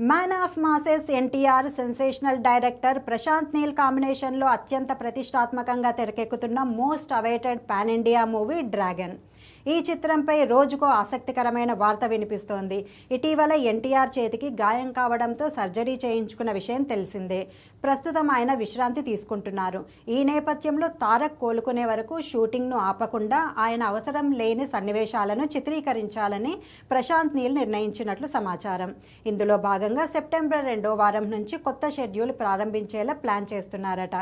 Man of masses NTR, sensational director Prashanth Neel కాంబినేషన్లో అత్యంత ప్రతిష్టాత్మకంగా తెరకెక్కుతున్న most awaited pan India movie Dragon. ఈ చిత్రంపై రోజుకో ఆసక్తికరమైన వార్త వినిపిస్తోంది. ఇటీవల ఎన్టీఆర్ చేతికి గాయం కావడంతో సర్జరీ చేయించుకున్న విషయం తెలిసిందే. ప్రస్తుతం ఆయన విశ్రాంతి తీసుకుంటున్నారు. ఈ నేపథ్యంలో తారక్ కోలుకునే వరకు షూటింగ్ను ఆపకుండా ఆయన అవసరం లేని సన్నివేశాలను చిత్రీకరించాలని ప్రశాంత్ నీల్ నిర్ణయించినట్లు సమాచారం. ఇందులో భాగంగా సెప్టెంబర్ 2వ వారం నుంచి కొత్త షెడ్యూల్ ప్రారంభించేలా ప్లాన్ చేస్తున్నారట.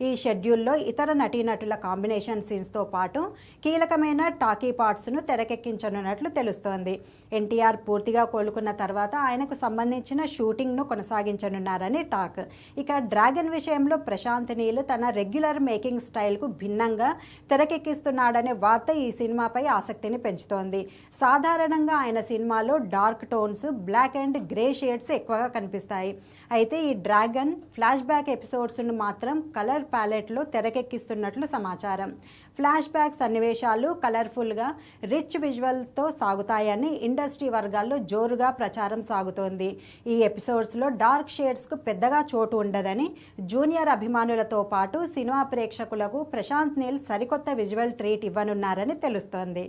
ఈ షెడ్యూల్లో ఇతర నటీనటుల కాంబినేషన్ సీన్స్తో పాటు కీలకమైన టాకీ పార్ట్స్ను తెరకెక్కించనున్నట్లు తెలుస్తోంది. ఎన్టీఆర్ పూర్తిగా కోలుకున్న తర్వాత ఆయనకు సంబంధించిన షూటింగ్ను కొనసాగించనున్నారని టాక్. ఇక డ్రాగన్ విషయంలో ప్రశాంత్ నీల్ తన రెగ్యులర్ మేకింగ్ స్టైల్కు భిన్నంగా తెరకెక్కిస్తున్నాడనే వార్త ఈ సినిమాపై ఆసక్తిని పెంచుతోంది. సాధారణంగా ఆయన సినిమాలో dark tones, black and grey shades ఎక్కువగా కనిపిస్తాయి. అయితే ఈ డ్రాగన్ ఫ్లాష్ బ్యాక్ ఎపిసోడ్స్ను మాత్రం కలర్ ప్యాలెట్లో తెరకెక్కిస్తున్నట్లు సమాచారం. ఫ్లాష్ బ్యాక్ సన్నివేశాలు కలర్ఫుల్గా, రిచ్ విజువల్స్తో సాగుతాయని ఇండస్ట్రీ వర్గాల్లో జోరుగా ప్రచారం సాగుతోంది. ఈ ఎపిసోడ్స్లో డార్క్ షేడ్స్కు పెద్దగా చోటు ఉండదని, జూనియర్ అభిమానులతో పాటు సినిమా ప్రేక్షకులకు ప్రశాంత్ నీల్ సరికొత్త విజువల్ ట్రీట్ ఇవ్వనున్నారని తెలుస్తోంది.